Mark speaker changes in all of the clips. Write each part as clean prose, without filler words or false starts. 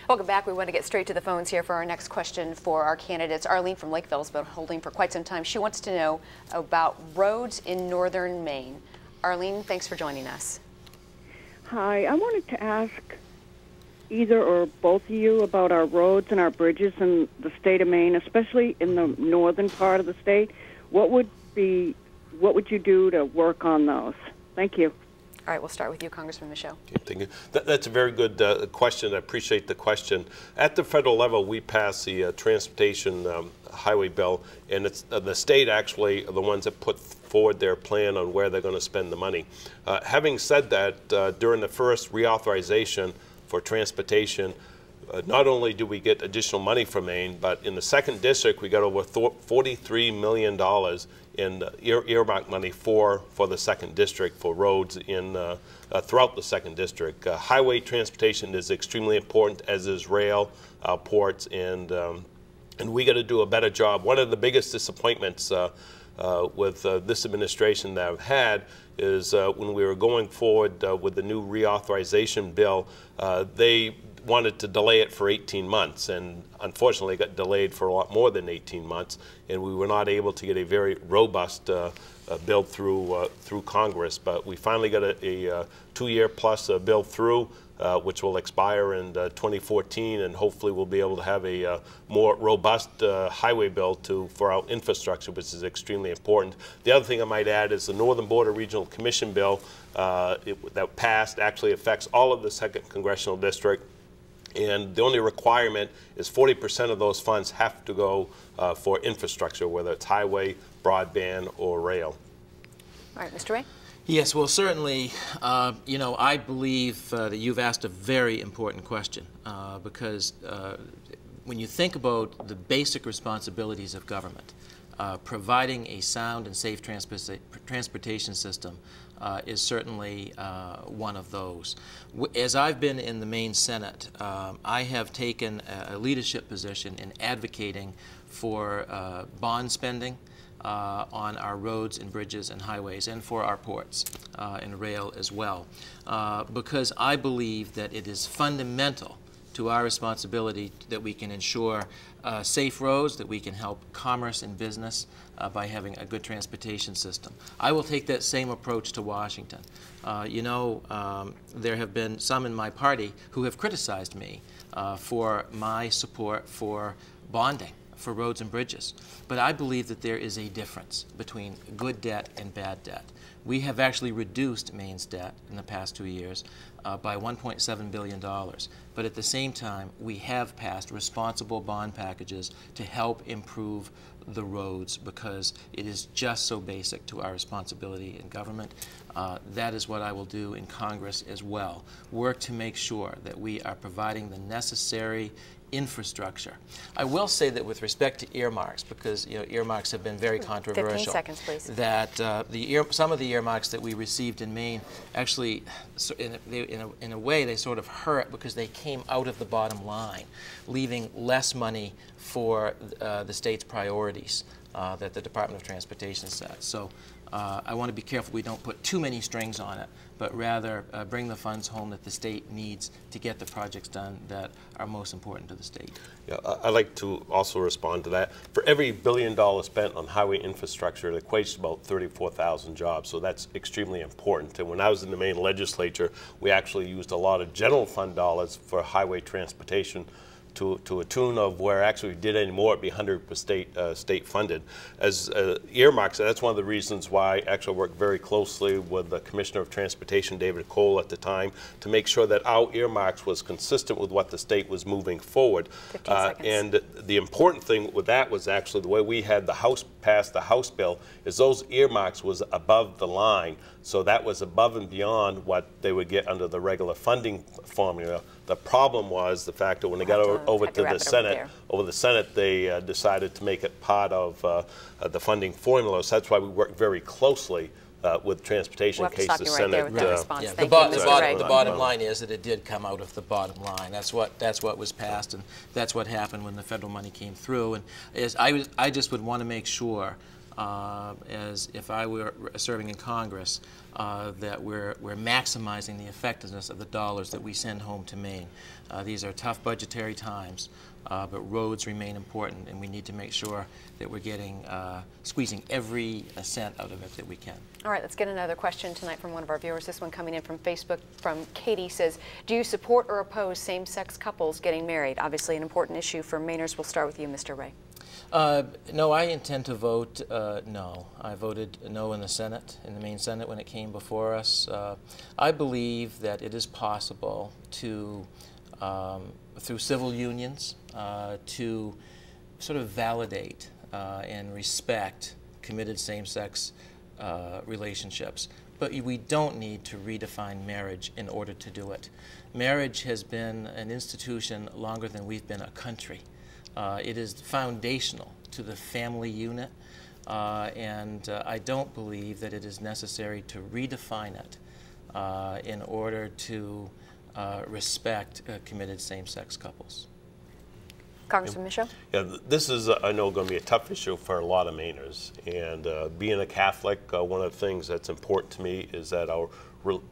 Speaker 1: Welcome back. We want to get straight to the phones here for our next question for our candidates. Arlene from Lakeville's been holding for quite some time. She wants to know about roads in northern Maine. Arlene, thanks for joining us.
Speaker 2: Hi, I wanted to ask either or both of you about our roads and our bridges in the state of Maine, especially in the northern part of the state. What would you do to work on those? Thank you.
Speaker 1: All right, we'll start with you, Congressman Michaud.
Speaker 3: Okay, thank you. That's a very good question. I appreciate the question. At the federal level, we passed the transportation highway bill, and it's the state actually are the ones that put forward their plan on where they're going to spend the money. Having said that, during the first reauthorization for transportation, not only do we get additional money from Maine, but in the second district, we got over $43 million in earmark money for the second district for roads in throughout the second district. Highway transportation is extremely important, as is rail, ports, and we got to do a better job. One of the biggest disappointments with this administration that I've had is when we were going forward with the new reauthorization bill, they wanted to delay it for 18 months, and unfortunately got delayed for a lot more than 18 months, and we were not able to get a very robust bill through Congress. But we finally got a 2-year plus bill through, which will expire in 2014, and hopefully we'll be able to have a more robust highway bill for our infrastructure, which is extremely important. The other thing I might add is the Northern Border Regional Commission bill that passed actually affects all of the 2nd Congressional District. And the only requirement is 40% of those funds have to go for infrastructure, whether it's highway, broadband, or rail.
Speaker 1: All right, Mr. Ray.
Speaker 4: Yes, well, certainly, you know, I believe that you've asked a very important question because when you think about the basic responsibilities of government, providing a sound and safe transportation system is certainly one of those. As I've been in the Maine Senate, I have taken a leadership position in advocating for bond spending on our roads and bridges and highways, and for our ports and rail as well, because I believe that it is fundamental to our responsibility that we can ensure safe roads, that we can help commerce and business by having a good transportation system. I will take that same approach to Washington. You know, there have been some in my party who have criticized me for my support for bonding for roads and bridges. But I believe that there is a difference between good debt and bad debt. We have actually reduced Maine's debt in the past 2 years by $1.7 billion. But at the same time, we have passed responsible bond packages to help improve the roads because it is just so basic to our responsibility in government. That is what I will do in Congress as well. Work to make sure that we are providing the necessary infrastructure. I will say that with respect to earmarks, because you know earmarks have been very controversial.
Speaker 1: 15 seconds, please.
Speaker 4: That some of the earmarks that we received in Maine actually, in a way, they sort of hurt because they came out of the bottom line, leaving less money for the state's priorities that the Department of Transportation set. So I want to be careful we don't put too many strings on it, but rather bring the funds home that the state needs to get the projects done that are most important to the state.
Speaker 3: Yeah, I'd like to also respond to that. For every $1 billion spent on highway infrastructure, it equates to about 34,000 jobs, so that's extremely important. And when I was in the Maine legislature, we actually used a lot of general fund dollars for highway transportation to a tune of where actually we did any more, it'd be 100% state funded. As earmarks, that's one of the reasons why I actually worked very closely with the Commissioner of Transportation, David Cole, at the time, to make sure that our earmarks was consistent with what the state was moving forward.
Speaker 1: 15 seconds.
Speaker 3: And the important thing with that was actually the way we had the House pass the House bill is those earmarks was above the line. So that was above and beyond what they would get under the regular funding formula. The problem was the fact that when they got over to the Senate, they decided to make it part of the funding formula. So that's why we worked very closely with transportation in case the Senate.
Speaker 4: The bottom line is that it did come out of the bottom line. That's what was passed, and that's what happened when the federal money came through. And I just would want to make sure as if I were serving in Congress, that we're maximizing the effectiveness of the dollars that we send home to Maine. These are tough budgetary times, but roads remain important, and we need to make sure that we're getting, squeezing every cent out of it that we can.
Speaker 1: All right, let's get another question tonight from one of our viewers. This one coming in from Facebook from Katie says, do you support or oppose same-sex couples getting married? Obviously an important issue for Mainers. We'll start with you, Mr. Ray.
Speaker 4: No, I intend to vote no. I voted no in the Senate, in the Maine Senate, when it came before us. I believe that it is possible to, through civil unions, to sort of validate and respect committed same-sex relationships. But we don't need to redefine marriage in order to do it. Marriage has been an institution longer than we've been a country. It is foundational to the family unit, and I don't believe that it is necessary to redefine it in order to respect committed same-sex couples.
Speaker 1: Congressman Michaud?
Speaker 3: Yeah, this is, I know, going to be a tough issue for a lot of Mainers. And being a Catholic, one of the things that's important to me is that our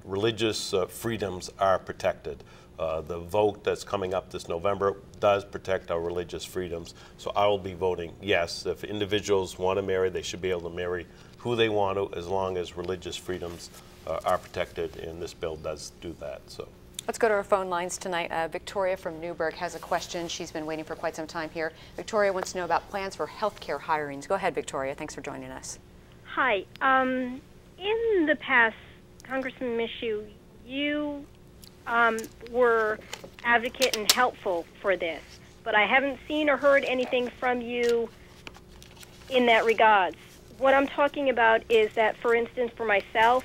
Speaker 3: religious freedoms are protected. The vote that's coming up this November does protect our religious freedoms. So I will be voting yes. If individuals want to marry, they should be able to marry who they want to, as long as religious freedoms are protected, and this bill does do that. So.
Speaker 1: Let's go to our phone lines tonight. Victoria from Newburgh has a question. She's been waiting for quite some time here. Victoria wants to know about plans for healthcare hirings. Go ahead, Victoria. Thanks for joining us.
Speaker 5: Hi. In the past, Congressman Michaud, you were advocate and helpful for this, but I haven't seen or heard anything from you in that regards. What I'm talking about is that, for instance, for myself,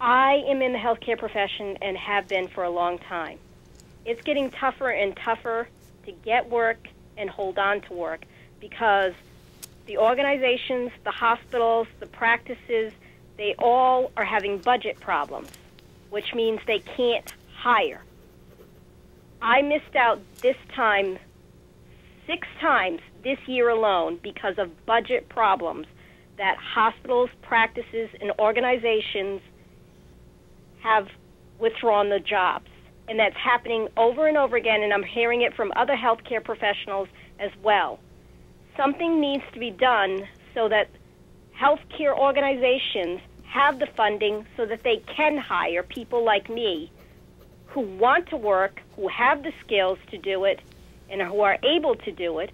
Speaker 5: I am in the healthcare profession and have been for a long time. It's getting tougher and tougher to get work and hold on to work because the organizations, the hospitals, the practices, they all are having budget problems, which means they can't hire. I missed out this time 6 times this year alone because of budget problems that hospitals, practices, and organizations have withdrawn the jobs. And that's happening over and over again, and I'm hearing it from other healthcare professionals as well. Something needs to be done so that healthcare organizations have the funding so that they can hire people like me who want to work, who have the skills to do it, and who are able to do it.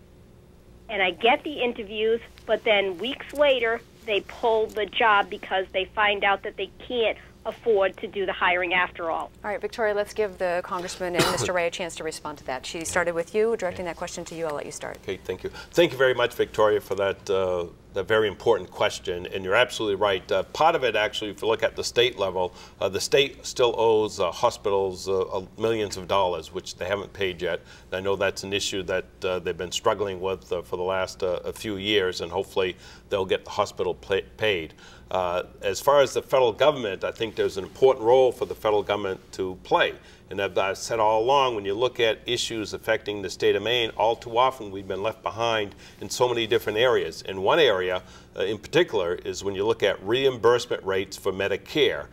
Speaker 5: And I get the interviews, but then weeks later, they pull the job because they find out that they can't afford to do the hiring after all.
Speaker 1: All right, Victoria, let's give the Congressman and Mr. Ray a chance to respond to that. She started with you, directing that question to you. I'll let you start.
Speaker 3: Okay, thank you. Thank you very much, Victoria, for that very important question. And you're absolutely right. Part of it, actually, if you look at the state level, the state still owes hospitals millions of dollars, which they haven't paid yet. And I know that's an issue that they've been struggling with for the last a few years, and hopefully they'll get the hospital paid. As far as the federal government, I think there's an important role for the federal government to play. And as I've said all along, when you look at issues affecting the state of Maine, all too often we've been left behind in so many different areas. And one area in particular is when you look at reimbursement rates for Medicare.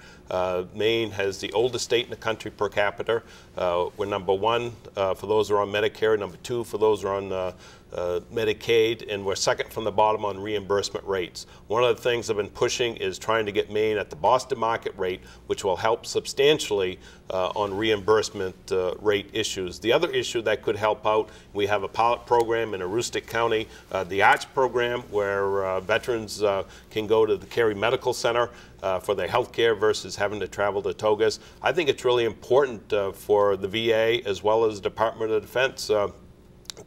Speaker 3: Maine has the oldest state in the country per capita. We're number 1 for those who are on Medicare, number 2 for those who are on Medicaid, and we're second from the bottom on reimbursement rates. One of the things I've been pushing is trying to get Maine at the Boston market rate, which will help substantially on reimbursement rate issues. The other issue that could help out, we have a pilot program in Aroostook County, the ARCH program, where veterans can go to the Cary Medical Center for their health care versus having to travel to Togas. I think it's really important for the VA as well as the Department of Defense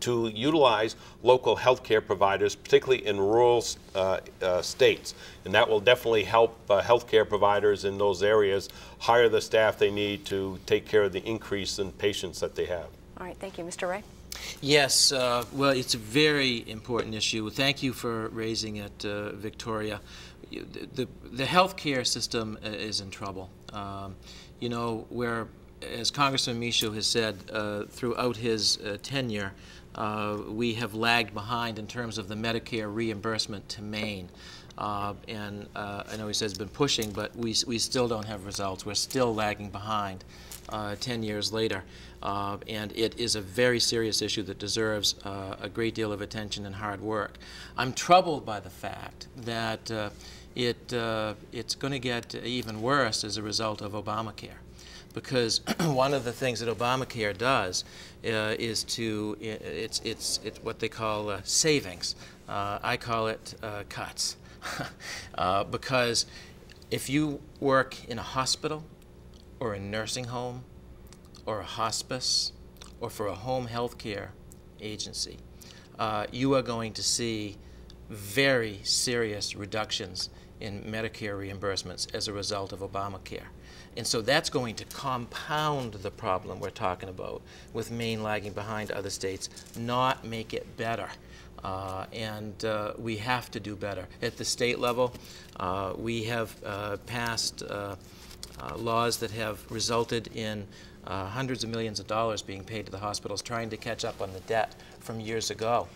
Speaker 3: to utilize local health care providers, particularly in rural states. And that will definitely help health care providers in those areas hire the staff they need to take care of the increase in patients that they have.
Speaker 1: All right, thank you. Mr. Ray?
Speaker 4: Yes, well, it's a very important issue. Thank you for raising it, Victoria. The health care system is in trouble. You know, as Congressman Michaud has said throughout his tenure, we have lagged behind in terms of the Medicare reimbursement to Maine. I know he says he's been pushing, but we still don't have results. We're still lagging behind 10 years later. And it is a very serious issue that deserves a great deal of attention and hard work. I'm troubled by the fact that it's going to get even worse as a result of Obamacare. Because one of the things that Obamacare does is it's what they call savings. I call it cuts. Because if you work in a hospital or a nursing home or a hospice or for a home health care agency, you are going to see very serious reductions in Medicare reimbursements as a result of Obamacare. And so that's going to compound the problem we're talking about with Maine lagging behind other states, not make it better. We have to do better. At the state level, we have passed laws that have resulted in hundreds of millions of dollars being paid to the hospitals trying to catch up on the debt from years ago.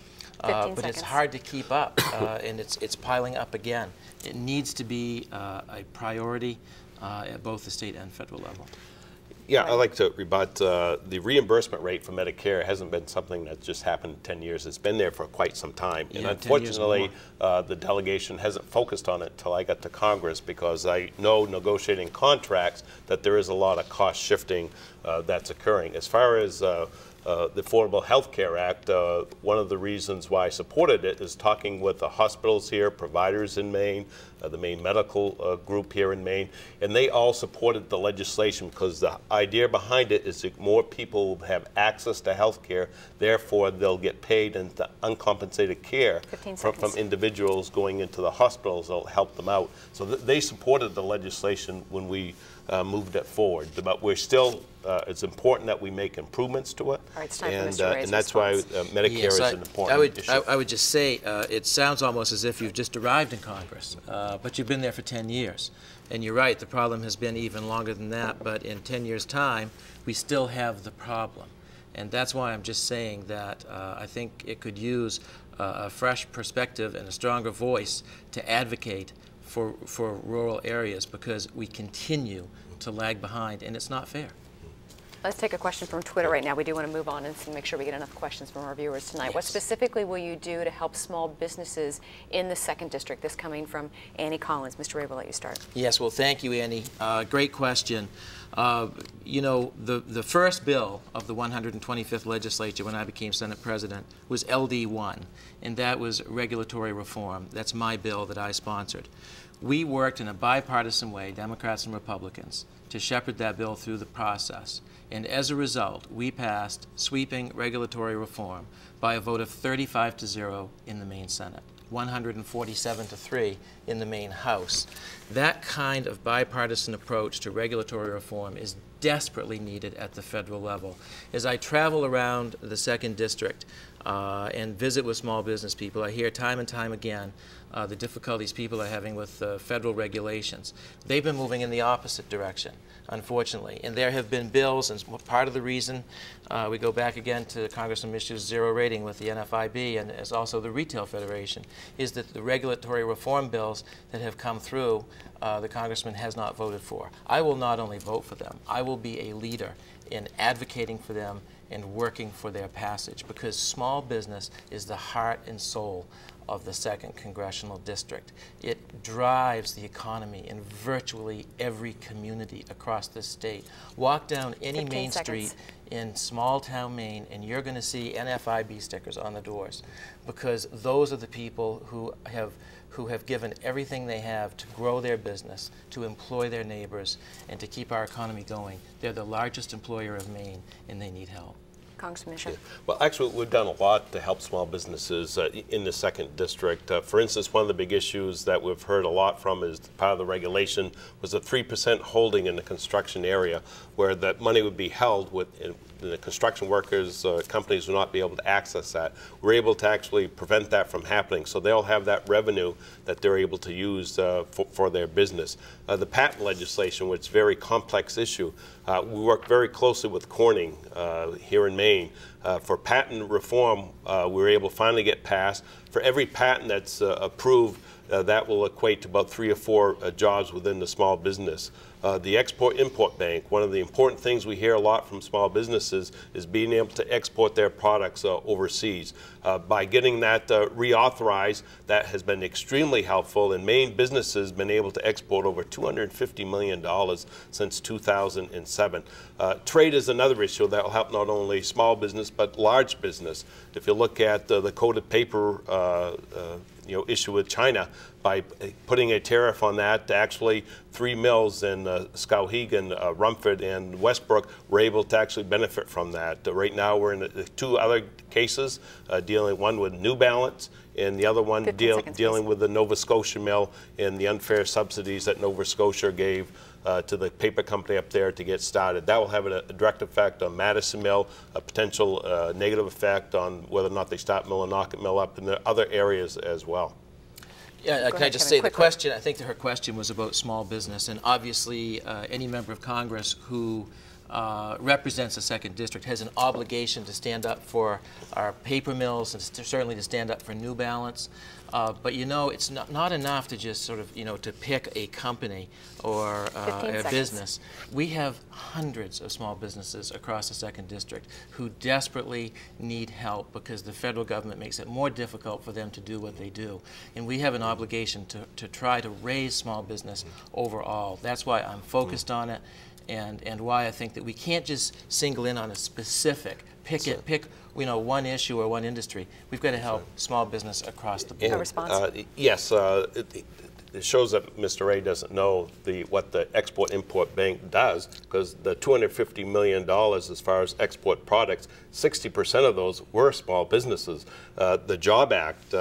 Speaker 4: But it's hard to keep up, and it's piling up again. It needs to be a priority at both the state and federal level.
Speaker 3: Yeah, I'd like to rebut the reimbursement rate for Medicare hasn't been something that just happened in 10 years. It's been there for quite some time.
Speaker 4: Yeah,
Speaker 3: and unfortunately, the delegation hasn't focused on it until I got to Congress, because I know negotiating contracts that there is a lot of cost shifting that's occurring. As far as the Affordable Health Care Act, one of the reasons why I supported it is talking with the hospitals here, providers in Maine, the Maine Medical Group here in Maine, and they all supported the legislation because the idea behind it is that more people will have access to health care, therefore they'll get paid into uncompensated care from individuals going into the hospitals. They'll help them out. So they supported the legislation when we moved it forward, but we're still, it's important that we make improvements to it.
Speaker 1: All right, it's time for Mr. Ray's
Speaker 3: and that's why Medicare is an important issue.
Speaker 4: I would just say, it sounds almost as if you've just arrived in Congress, but you've been there for 10 years. And you're right, the problem has been even longer than that, but in 10 years' time, we still have the problem. And that's why I'm just saying that I think it could use a fresh perspective and a stronger voice to advocate for rural areas, because we continue to lag behind, and it's not fair.
Speaker 1: Let's take a question from Twitter right now. We do want to move on and make sure we get enough questions from our viewers tonight. Yes. What specifically will you do to help small businesses in the 2nd District? This coming from Annie Collins. Mr. Ray, we'll let you start.
Speaker 4: Yes, well, thank you, Annie. Great question. You know, the first bill of the 125th legislature when I became Senate President was LD1, and that was regulatory reform. That's my bill that I sponsored. We worked in a bipartisan way, Democrats and Republicans, to shepherd that bill through the process. And as a result, we passed sweeping regulatory reform by a vote of 35-0 in the Maine Senate, 147-3 in the Maine House. That kind of bipartisan approach to regulatory reform is desperately needed at the federal level. As I travel around the 2nd District and visit with small business people, I hear time and time again the difficulties people are having with federal regulations. They've been moving in the opposite direction, unfortunately. And there have been bills, and part of the reason we go back again to Congressman Mishew's zero rating with the NFIB and as also the Retail Federation, is that the regulatory reform bills that have come through, the Congressman has not voted for. I will not only vote for them, I will be a leader in advocating for them and working for their passage, because small business is the heart and soul of the 2nd Congressional District. It drives the economy in virtually every community across the state. Walk down any main street in small town Maine and you're going to see NFIB stickers on the doors, because those are the people who have given everything they have to grow their business, to employ their neighbors, and to keep our economy going. They're the largest employer of Maine, and they need help.
Speaker 1: Congressman Misha.
Speaker 3: Yeah. Well, actually, we've done a lot to help small businesses in the 2nd District. For instance, one of the big issues that we've heard a lot from is part of the regulation was a 3% holding in the construction area, where that money would be held with the construction workers, companies will not be able to access that. We're able to actually prevent that from happening, so they'll have that revenue that they're able to use for their business. The patent legislation, which is a very complex issue, we work very closely with Corning here in Maine. For patent reform, we were able to finally get passed. For every patent that's approved, that will equate to about 3 or 4 jobs within the small business. The Export-Import Bank, one of the important things we hear a lot from small businesses is being able to export their products overseas. By getting that reauthorized, that has been extremely helpful, and Maine businesses have been able to export over $250 million since 2007. Trade is another issue that will help not only small business but large business. If you look at the coated paper issue with China, by putting a tariff on that, actually 3 mills in Skowhegan, Rumford, and Westbrook were able to actually benefit from that. Right now we're in 2 other cases, dealing one with New Balance and the other one dealing with the Nova Scotia mill and the unfair subsidies that Nova Scotia gave to the paper company up there to get started. That will have a direct effect on Madison Mill, a potential negative effect on whether or not they stop mill and knock it mill up in the other areas as well.
Speaker 4: Yeah, can I just say the question, I think that her question was about small business, and obviously any member of Congress who represents the 2nd District has an obligation to stand up for our paper mills and certainly to stand up for New Balance. But you know, it's not enough to just sort of, to pick a company or a business. We have hundreds of small businesses across the 2nd District who desperately need help because the federal government makes it more difficult for them to do what they do. And we have an obligation to try to raise small business overall. That's why I'm focused on it, and why I think that we can't just single in on a specific, pick one issue or one industry. We've got to help small business across the board.
Speaker 1: A response?
Speaker 3: Yes, it shows that Mr. Ray doesn't know what the Export-Import Bank does, because the $250 million as far as export products, 60% of those were small businesses. The JOB Act,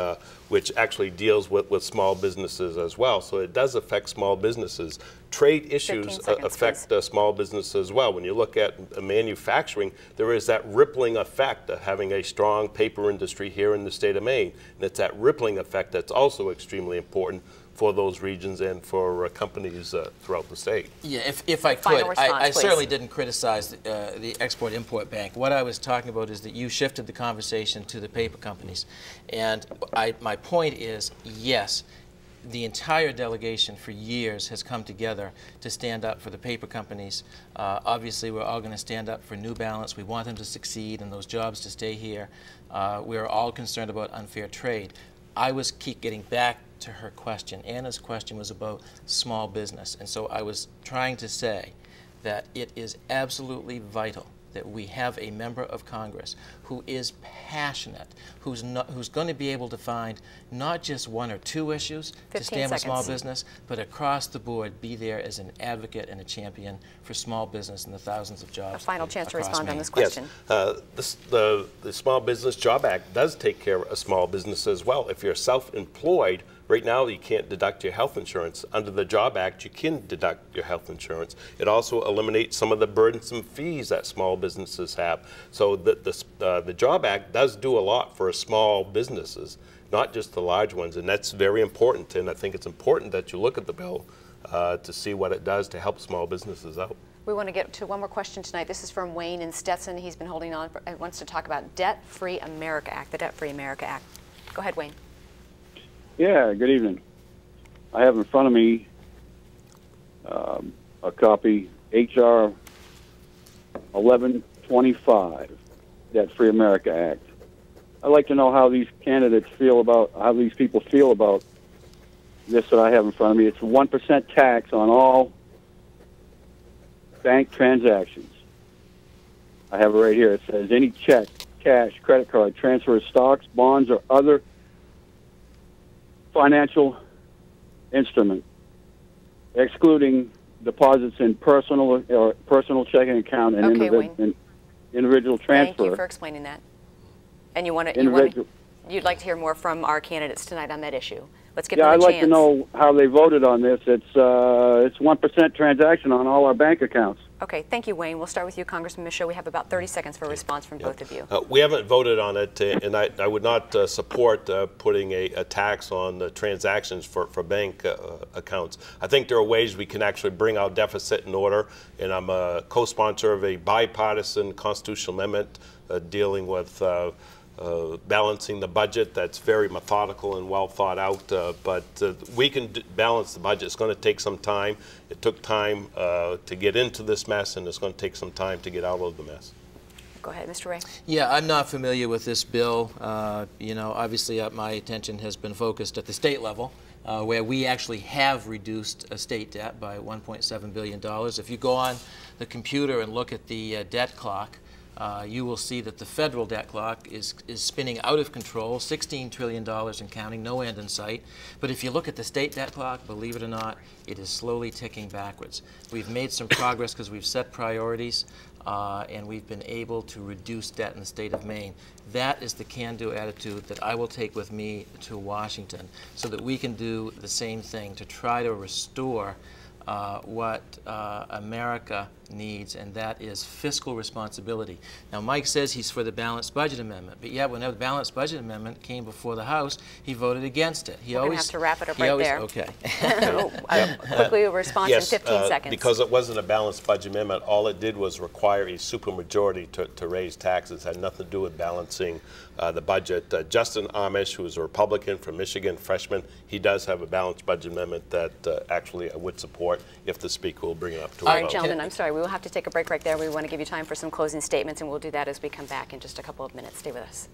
Speaker 3: which actually deals with small businesses as well, so it does affect small businesses. Trade issues affect small businesses as well. When you look at manufacturing, there is that rippling effect of having a strong paper industry here in the state of Maine. And it's that rippling effect that's also extremely important for those regions and for companies throughout the state.
Speaker 4: Yeah, if I could, I certainly didn't criticize the Export-Import Bank. What I was talking about is that you shifted the conversation to the paper companies. And my point is, yes, the entire delegation for years has come together to stand up for the paper companies. Obviously, we're all going to stand up for New Balance. We want them to succeed and those jobs to stay here. We're all concerned about unfair trade. I keep getting back to her question. Anna's question was about small business. And so I was trying to say that it is absolutely vital that we have a member of Congress who is passionate, who's going to be able to find not just 1 or 2 issues to stand with small business, but across the board be there as an advocate and a champion for small business and the thousands of jobs.
Speaker 1: A final chance to respond on this question.
Speaker 3: Yes, the Small Business Job Act does take care of small business as well. If you're self-employed, right now you can't deduct your health insurance. Under the Job Act, you can deduct your health insurance. It also eliminates some of the burdensome fees that small businesses have. So the Job Act does do a lot for small businesses, not just the large ones, and that's very important. And I think it's important that you look at the bill to see what it does to help small businesses out.
Speaker 1: We want to get to one more question tonight. This is from Wayne in Stetson. He's been holding on, wants to talk about Debt-Free America Act, the Debt-Free America Act. Go ahead, Wayne.
Speaker 6: Yeah, good evening. I have in front of me a copy, H.R. 1125, Debt-Free America Act. I'd like to know how these candidates feel about, how these people feel about this that I have in front of me. It's a 1% tax on all bank transactions. I have it right here. It says any check, cash, credit card, transfer of stocks, bonds, or other financial instrument, excluding deposits in personal checking account and individual transfer.
Speaker 1: Thank you for explaining that. And you'd like to hear more from our candidates tonight on that issue. Let's give them a chance.
Speaker 6: I'd like to know how they voted on this. It's 1% transaction on all our bank accounts.
Speaker 1: Okay, thank you, Wayne. We'll start with you, Congressman Michaud. We have about 30 seconds for a response from both of you.
Speaker 3: We haven't voted on it, and I would not support putting a tax on the transactions for bank accounts. I think there are ways we can actually bring our deficit in order, and I'm a co-sponsor of a bipartisan constitutional amendment dealing with balancing the budget. That's very methodical and well thought out, but we can balance the budget. It's going to take some time. It took time to get into this mess, and it's going to take some time to get out of the mess.
Speaker 1: Go ahead, Mr. Ray.
Speaker 4: Yeah, I'm not familiar with this bill. You know, obviously my attention has been focused at the state level, where we actually have reduced state debt by $1.7 billion. If you go on the computer and look at the debt clock, you will see that the federal debt clock is spinning out of control, $16 trillion and counting, no end in sight. But if you look at the state debt clock, believe it or not, it is slowly ticking backwards. We've made some progress because we've set priorities, and we've been able to reduce debt in the state of Maine. That is the can-do attitude that I will take with me to Washington so that we can do the same thing to try to restore what America needs, and that is fiscal responsibility. Now, Mike says he's for the balanced budget amendment, but yet when the balanced budget amendment came before the House, he voted against it.
Speaker 1: We're going to have to wrap it up right there.
Speaker 4: Okay.
Speaker 1: Quickly, a response in 15 seconds.
Speaker 3: Because it wasn't a balanced budget amendment, all it did was require a supermajority to raise taxes. It had nothing to do with balancing the budget. Justin Amish, who is a Republican from Michigan, freshman, he does have a balanced budget amendment that actually I would support if the Speaker will bring it up to a vote.
Speaker 1: All right, gentlemen, I'm sorry. We will have to take a break right there. We want to give you time for some closing statements, and we'll do that as we come back in just a couple of minutes. Stay with us.